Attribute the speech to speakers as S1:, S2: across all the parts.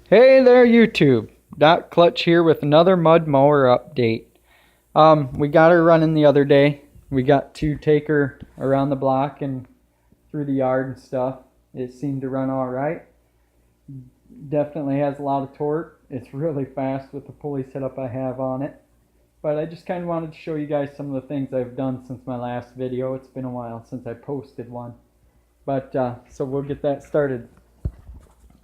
S1: Hey there YouTube, Docclutch here with another mud mower update. We got her running the other day. We got to take her around the block and through the yard and stuff. It seemed to run alright. Definitely has a lot of torque. It's really fast with the pulley setup I have on it. But I just kind of wanted to show you guys some of the things I've done since my last video. It's been a while since I posted one. But so we'll get that started.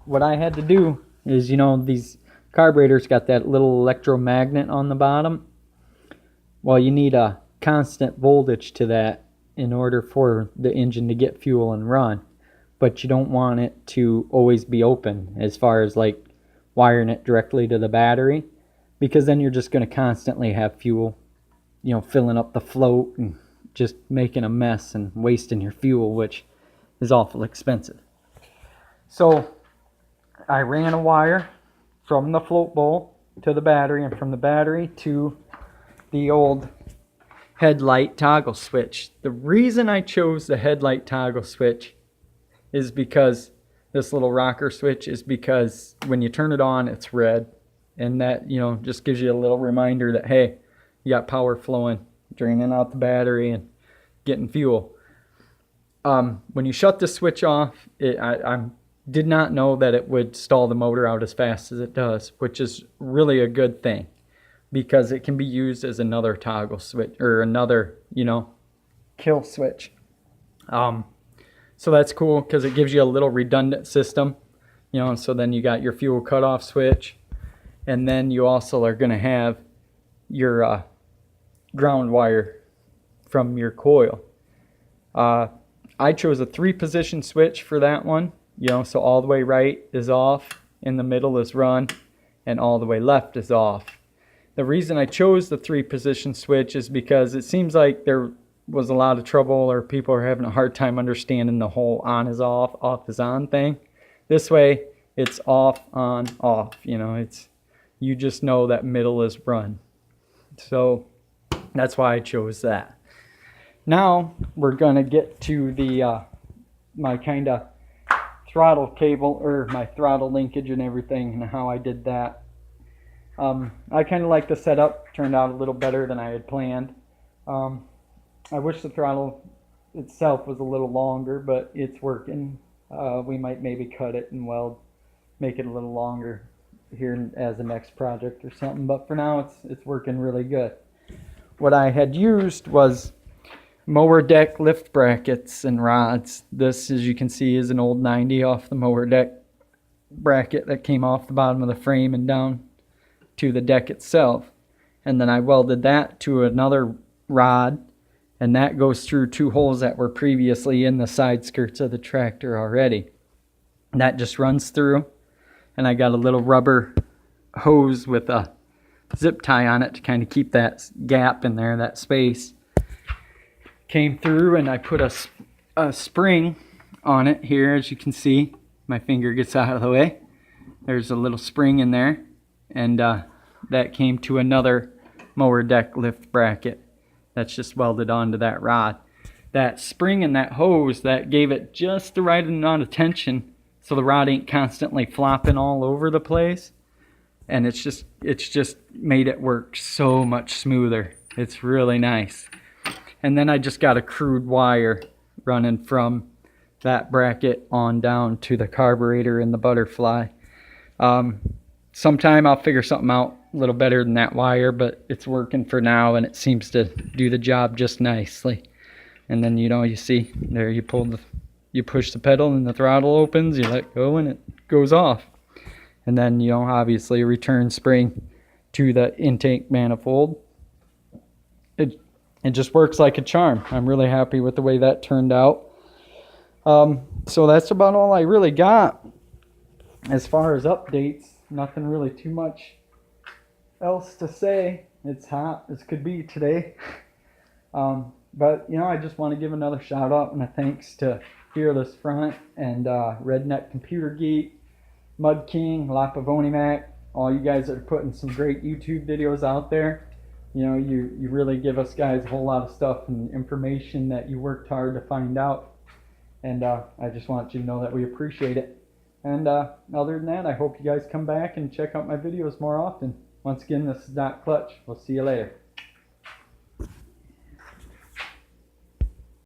S1: What I had to do is, these carburetors got that little electromagnet on the bottom. Well, you need a constant voltage to that in order for the engine to get fuel and run. But you don't want it to always be open as far as like wiring it directly to the battery, because then you're just going to constantly have fuel, filling up the float and just making a mess and wasting your fuel, which is awful expensive. So I ran a wire from the float bowl to the battery, and from the battery to the old headlight toggle switch. The reason I chose the headlight toggle switch is because this little rocker switch is because when you turn it on, it's red. And that, just gives you a little reminder that, hey, you got power flowing, draining out the battery and getting fuel. When you shut the switch off, I did not know that it would stall the motor out as fast as it does, which is really a good thing because it can be used as another toggle switch or another, kill switch. So that's cool because it gives you a little redundant system, so then you got your fuel cutoff switch, and then you also are going to have your ground wire from your coil. I chose a 3-position switch for that one. So all the way right is off, in the middle is run, and all the way left is off. The reason I chose the 3-position switch is because it seems like there was a lot of trouble, or people are having a hard time understanding the whole on is off is on thing. This way, it's off, on, off. You just know that middle is run. So that's why I chose that. Now we're gonna get to the my kind of throttle cable, or my throttle linkage and everything, and how I did that. I kind of like the setup. Turned out a little better than I had planned. I wish the throttle itself was a little longer, but it's working. We might maybe cut it and make it a little longer here as a next project or something, but for now it's working really good. What I had used was mower deck lift brackets and rods. This, as you can see, is an old 90 off the mower deck bracket that came off the bottom of the frame and down to the deck itself. And then I welded that to another rod, and that goes through 2 holes that were previously in the side skirts of the tractor already. And that just runs through, and I got a little rubber hose with a zip tie on it to kind of keep that gap in there, that space. Came through, and I put a spring on it here. As you can see, my finger gets out of the way. There's a little spring in there, and that came to another mower deck lift bracket that's just welded onto that rod. That spring and that hose, that gave it just the right amount of tension so the rod ain't constantly flopping all over the place, and it's just made it work so much smoother. It's really nice. And then I just got a crude wire running from that bracket on down to the carburetor and the butterfly. Sometime I'll figure something out a little better than that wire, but it's working for now, and it seems to do the job just nicely. And then you see there, you push the pedal and the throttle opens, you let go and it goes off. And then obviously a return spring to the intake manifold. It just works like a charm. I'm really happy with the way that turned out. So that's about all I really got as far as updates. Nothing really too much else to say. It's hot as could be today. But I just want to give another shout out and a thanks to Fearless Front and Redneck Computer Geek, Mud King, La Pavoni Mac, all you guys that are putting some great YouTube videos out there. You really give us guys a whole lot of stuff and information that you worked hard to find out. And I just want you to know that we appreciate it. And other than that, I hope you guys come back and check out my videos more often. Once again, this is Docclutch. We'll see you later.